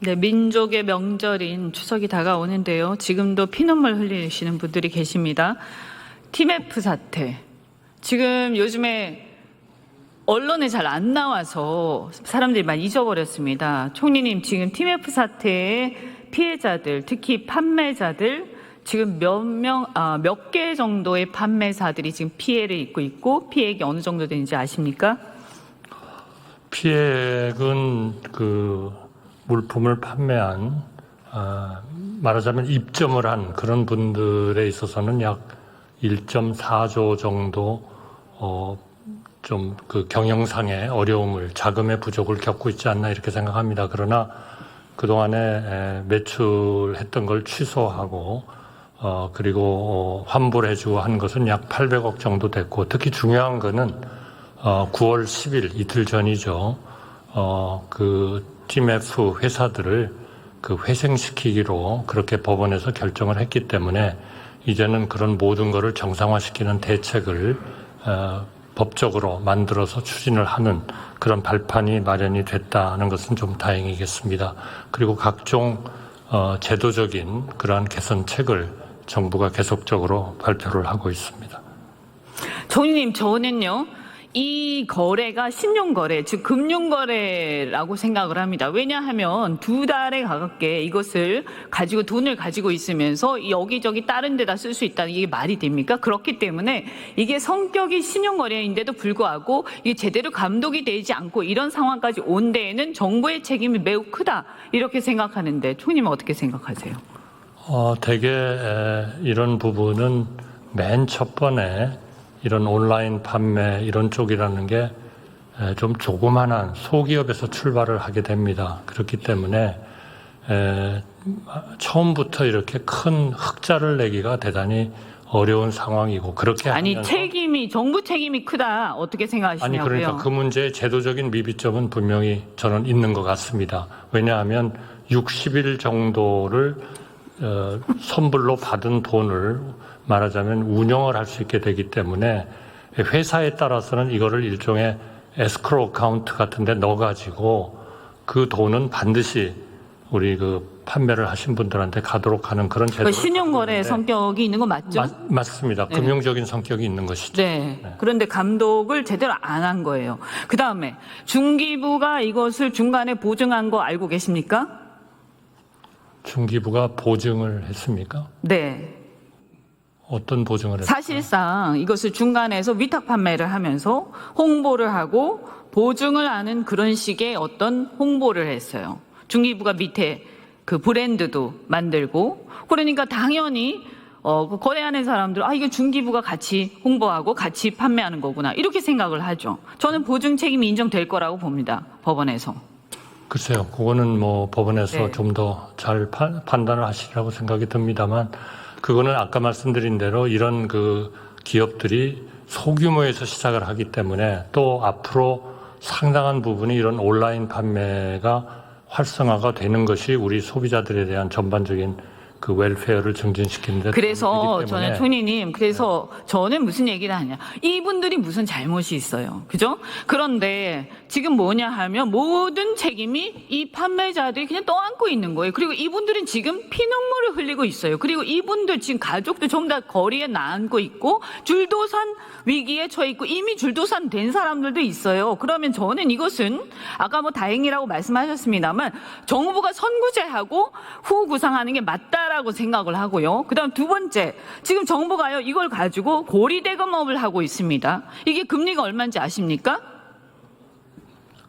네, 민족의 명절인 추석이 다가오는데요. 지금도 피눈물 흘리시는 분들이 계십니다. TMF 사태. 지금 요즘에 언론에 잘 안 나와서 사람들이 많이 잊어버렸습니다. 총리님, 지금 TMF 사태의 피해자들, 특히 판매자들, 지금 몇 개 정도의 판매사들이 지금 피해를 입고 있고 피해액이 어느 정도 되는지 아십니까? 피해액은 물품을 판매한 말하자면 입점을 한 그런 분들에 있어서는 약 1.4조 정도 좀 경영상의 어려움을 자금의 부족을 겪고 있지 않나 이렇게 생각합니다. 그러나 그동안에 매출했던 걸 취소하고 그리고 환불해주고 한 것은 약 800억 정도 됐고 특히 중요한 거는 9월 10일 이틀 전이죠. TMF 회사들을 회생시키기로 그렇게 법원에서 결정을 했기 때문에 이제는 그런 모든 것을 정상화시키는 대책을 법적으로 만들어서 추진을 하는 그런 발판이 마련이 됐다는 것은 좀 다행이겠습니다. 그리고 각종 제도적인 그러한 개선책을 정부가 계속적으로 발표를 하고 있습니다. 총리님, 저는요. 이 거래가 신용거래, 즉 금융거래라고 생각을 합니다. 왜냐하면 2달에 가깝게 이것을 가지고 돈을 가지고 있으면서 여기저기 다른 데다 쓸 수 있다는 이게 말이 됩니까? 그렇기 때문에 이게 성격이 신용거래인데도 불구하고 이게 제대로 감독이 되지 않고 이런 상황까지 온 데에는 정부의 책임이 매우 크다 이렇게 생각하는데 총리님은 어떻게 생각하세요? 대개 이런 부분은 맨 첫 번에 이런 온라인 판매 이런 쪽이라는 게 좀 조그만한 소기업에서 출발을 하게 됩니다. 그렇기 때문에 처음부터 이렇게 큰 흑자를 내기가 대단히 어려운 상황이고 그렇게 하면서 정부 책임이 크다 어떻게 생각하시냐고요? 그러니까 그 문제의 제도적인 미비점은 분명히 저는 있는 것 같습니다. 왜냐하면 60일 정도를 선불로 받은 돈을 말하자면 운영을 할 수 있게 되기 때문에 회사에 따라서는 이거를 일종의 에스크로 어카운트 같은 데 넣어가지고 그 돈은 반드시 우리 판매를 하신 분들한테 가도록 하는 그런 제도를 신용거래 성격이 있는 거 맞죠? 맞습니다. 네. 금융적인 성격이 있는 것이죠. 네. 그런데 감독을 제대로 안 한 거예요. 그다음에 중기부가 이것을 중간에 보증한 거 알고 계십니까? 중기부가 보증을 했습니까? 네. 어떤 보증을 했어요? 사실상 이것을 중간에서 위탁 판매를 하면서 홍보를 하고 보증을 하는 그런 식의 어떤 홍보를 했어요. 중기부가 밑에 그 브랜드도 만들고 그러니까 당연히 거래하는 사람들 이거 중기부가 같이 홍보하고 같이 판매하는 거구나 이렇게 생각을 하죠. 저는 보증 책임이 인정될 거라고 봅니다. 법원에서. 글쎄요. 그거는 법원에서 네. 좀 더 잘 판단을 하시리라고 생각이 듭니다만 그거는 아까 말씀드린 대로 이런 기업들이 소규모에서 시작을 하기 때문에 또 앞으로 상당한 부분이 이런 온라인 판매가 활성화가 되는 것이 우리 소비자들에 대한 전반적인 웰페어를 증진시키는데 그래서 저는 총리님 저는 무슨 얘기를 하냐 이분들이 무슨 잘못이 있어요, 그죠? 그런데 지금 뭐냐 하면 모든 책임이 이 판매자들이 그냥 떠안고 있는 거예요. 그리고 이분들은 지금 피눈물을 흘리고 있어요. 그리고 이분들 지금 가족도 전부 다 거리에 나앉고 있고 줄도산 위기에 처해 있고 이미 줄도산 된 사람들도 있어요. 그러면 저는 이것은 아까 다행이라고 말씀하셨습니다만 정부가 선구제하고 후 구상하는 게 맞다라고 생각을 하고요. 그다음 두 번째, 지금 정부가요 이걸 가지고 고리대금업을 하고 있습니다. 이게 금리가 얼마인지 아십니까?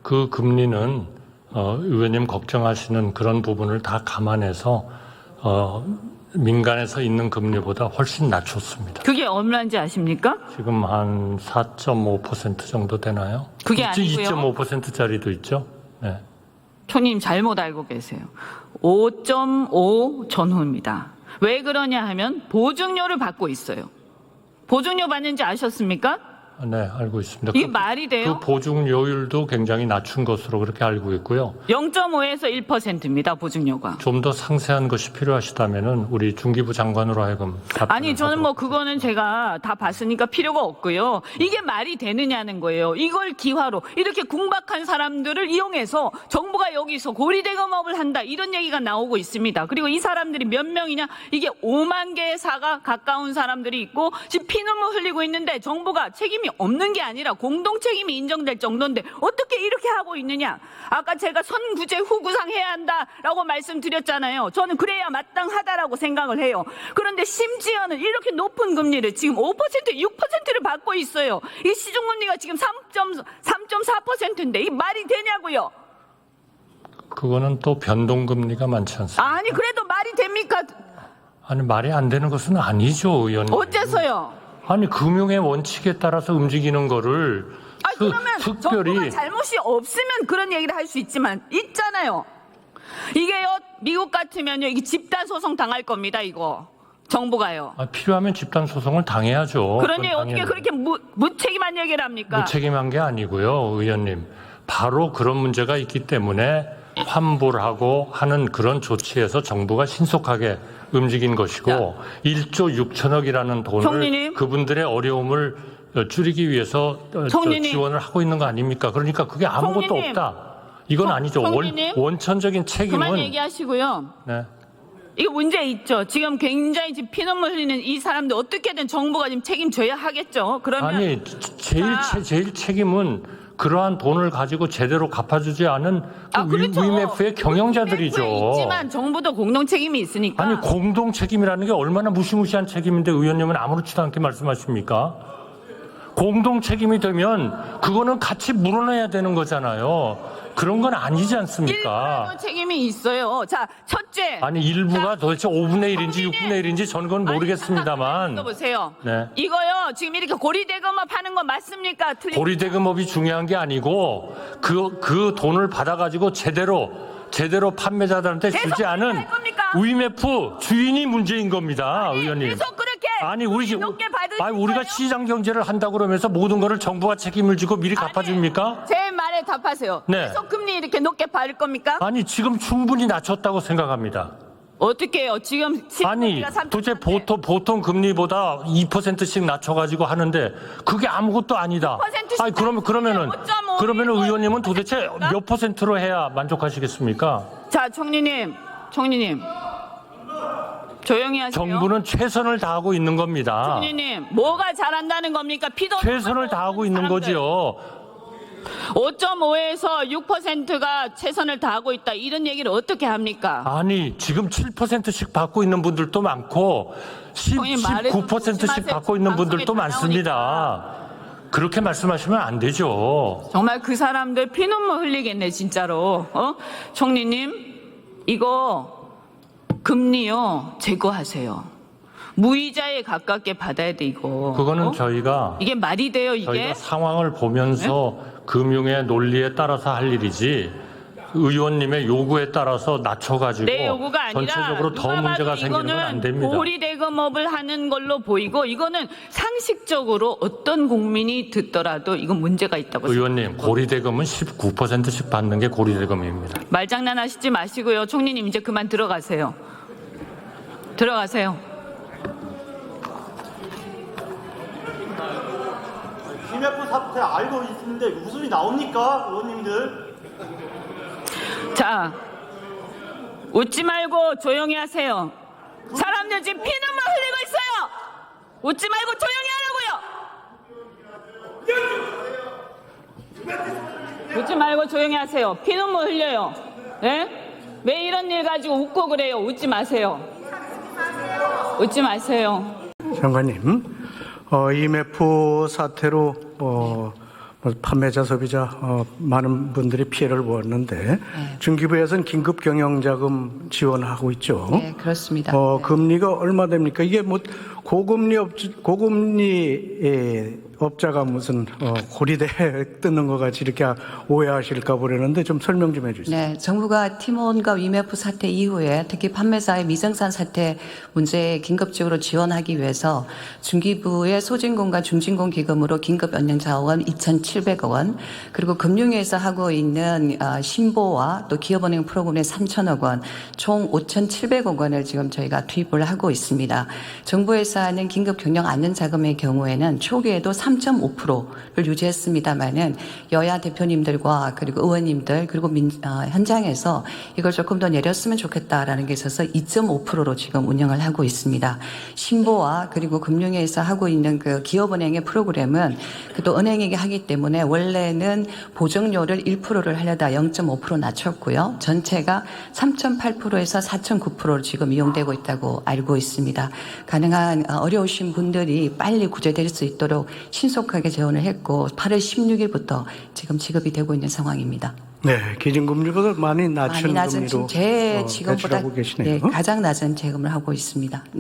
그 금리는 의원님 걱정하시는 그런 부분을 다 감안해서 민간에서 있는 금리보다 훨씬 낮췄습니다. 그게 얼마인지 아십니까? 지금 한 4.5% 정도 되나요? 그게 아니고요. 2.5%짜리도 있죠. 네. 총리님 잘못 알고 계세요. 5.5 전후입니다. 왜 그러냐 하면 보증료를 받고 있어요. 보증료 받는지 아셨습니까? 네, 알고 있습니다. 이게 말이 돼요? 그 보증료율도 굉장히 낮춘 것으로 그렇게 알고 있고요. 0.5에서 1%입니다. 보증료가. 좀 더 상세한 것이 필요하시다면은 우리 중기부 장관으로 하여금 아니 저는 뭐 답변을 그거는 제가 다 봤으니까 필요가 없고요. 이게 말이 되느냐는 거예요. 이걸 기화로 이렇게 궁박한 사람들을 이용해서 정부가 여기서 고리대금업을 한다 이런 얘기가 나오고 있습니다. 그리고 이 사람들이 몇 명이냐? 이게 5만 개의 사가 가까운 사람들이 있고 지금 피눈물 흘리고 있는데 정부가 책임이 없는 게 아니라 공동 책임이 인정될 정도인데 어떻게 이렇게 하고 있느냐? 아까 제가 선구제 후구상 해야 한다라고 말씀드렸잖아요. 저는 그래야 마땅하다라고 생각을 해요. 그런데 심지어는 이렇게 높은 금리를 지금 5%, 6%를 받고 있어요. 이 시중금리가 지금 3.4%인데 이 말이 되냐고요? 그거는 또 변동금리가 많지 않습니까? 아니 그래도 말이 됩니까? 아니 말이 안 되는 것은 아니죠, 의원님. 어째서요? 아니 금융의 원칙에 따라서 움직이는 거를 그러면 정부가 특별히 잘못이 없으면 그런 얘기를 할 수 있지만 있잖아요. 이게요 미국 같으면요 이게 집단 소송 당할 겁니다. 이거 정부가요. 필요하면 집단 소송을 당해야죠. 그러니 그건 어떻게 당연히. 그렇게 무책임한 얘기를 합니까? 무책임한 게 아니고요, 의원님. 바로 그런 문제가 있기 때문에 환불을 하고 하는 그런 조치에서 정부가 신속하게 움직인 것이고 1조 6천억이라는 돈을 총리님. 그분들의 어려움을 줄이기 위해서 총리님. 지원을 하고 있는 거 아닙니까? 그러니까 그게 아무것도 총리님. 없다. 이건 아니죠. 총리님. 원천적인 책임은 그만 얘기하시고요. 네. 이거 문제 있죠. 지금 굉장히 지금 피눈물 흘리는 이 사람들 어떻게든 정부가 지금 책임져야 하겠죠. 그러면 아니 제일 책임은 그러한 돈을 가지고 제대로 갚아주지 않은 그 그렇죠. 위메프의 경영자들이죠. 위메프에 있지만 정부도 공동 책임이 있으니까. 아니 공동 책임이라는 게 얼마나 무시무시한 책임인데 의원님은 아무렇지도 않게 말씀하십니까? 공동 책임이 되면 그거는 같이 물어내야 되는 거잖아요. 그런 건 아니지 않습니까? 일부라도 책임이 있어요. 자, 첫째. 아니 일부가 도대체 5분의 1인지 6분의 1인지 저는 그건 모르겠습니다만 보세요. 네. 이거요. 지금 이렇게 고리대금업 하는 거 맞습니까? 고리대금업이 중요한 게 아니고 그 돈을 받아가지고 제대로 판매자들한테 주지 않은 할 겁니까? 위메프 주인이 문제인 겁니다, 의원님. 계속 그렇게 아니 높게 받으실 우리가 거예요? 시장 경제를 한다고 그러면서 모든 거를 정부가 책임을 지고 미리 갚아줍니까? 제 말에 답하세요. 네. 계속 금리 이렇게 높게 받을 겁니까? 아니 지금 충분히 낮췄다고 생각합니다. 어떻게 해요? 지금 아니 도대체 보통 금리보다 2%씩 낮춰가지고 하는데 그게 아무것도 아니다. 2%씩 아니 그러면은 5.5 의원님은 도대체 몇 퍼센트로 해야 만족하시겠습니까? 자, 총리님. 조용히 하세요. 정부는 최선을 다하고 있는 겁니다. 총리님, 뭐가 잘한다는 겁니까? 피도 최선을 다하고 있는 거지요. 5.5에서 6%가 최선을 다하고 있다. 이런 얘기를 어떻게 합니까? 아니 지금 7%씩 받고 있는 분들도 많고 형님, 말을 좀 19%씩 조심하세요. 받고 있는 방송에 분들도 다 많습니다. 그렇게 말씀하시면 안 되죠. 정말 그 사람들 피눈물 흘리겠네, 진짜로. 총리님, 이거 금리요, 제거하세요. 무이자에 가깝게 받아야 돼, 이거. 그거는 저희가 이게 말이 돼요, 이게? 저희가 상황을 보면서 금융의 논리에 따라서 할 일이지 의원님의 요구에 따라서 낮춰가지고 내 요구가 아니라 전체적으로 더 누가 문제가 봐도 생기는 건 안 이거는 됩니다. 고리대금업을 하는 걸로 보이고 이거는 상식적으로 어떤 국민이 듣더라도 이건 문제가 있다고 생각합니다. 의원님 고리대금은 19%씩 받는 게 고리대금입니다. 말장난하시지 마시고요. 총리님 이제 그만 들어가세요. IMF 사태 알고 있는데 무슨 일이 나옵니까, 의원님들? 자, 웃지 말고 조용히 하세요. 사람들 지금 피눈물 흘리고 있어요. 웃지 말고 조용히 하라고요. 웃지 말고 조용히 하세요. 피눈물 흘려요. 예? 왜 이런 일 가지고 웃고 그래요? 웃지 마세요. 웃지 마세요. 장관님, IMF 사태로 판매자, 소비자 많은 분들이 피해를 보았는데 중기부에서는 긴급 경영자금 지원하고 있죠. 네, 그렇습니다. 금리가 얼마 됩니까? 이게 뭐 고금리 업자가 무슨 고리대 뜯는 것 같이 이렇게 오해하실까 보려는데 좀 설명 좀 해주세요. 네, 정부가 팀원과 위메프 사태 이후에 특히 판매사의 미생산 사태 문제에 긴급적으로 지원하기 위해서 중기부의 소진공과 중진공 기금으로 긴급 연령 자원 2,700억 원, 그리고 금융위에서 하고 있는 신보와 또 기업은행 프로그램에 3,000억 원, 총 5,700억 원을 지금 저희가 투입을 하고 있습니다. 정부에서 하는 긴급 경영 안전 자금의 경우에는 초기에도 3.5%를 유지했습니다마는 여야 대표님들과 그리고 의원님들 그리고 현장에서 이걸 조금 더 내렸으면 좋겠다라는 게 있어서 2.5%로 지금 운영을 하고 있습니다. 신보와 그리고 금융위에서 하고 있는 그 기업은행의 프로그램은 또 은행에게 하기 때문에 원래는 보정료를 1%를 하려다 0.5% 낮췄고요. 전체가 3.8%에서 4.9%로 지금 이용되고 있다고 알고 있습니다. 가능한 어려우신 분들이 빨리 구제될 수 있도록 신속하게 재원을 했고 8월 16일부터 지금 지급이 되고 있는 상황입니다. 네, 기준금리보다 많이 낮춘 많이 낮은 금리로 지금 제 지금보다 대출하고 계시네요. 가장 낮은 재금을 하고 있습니다. 네.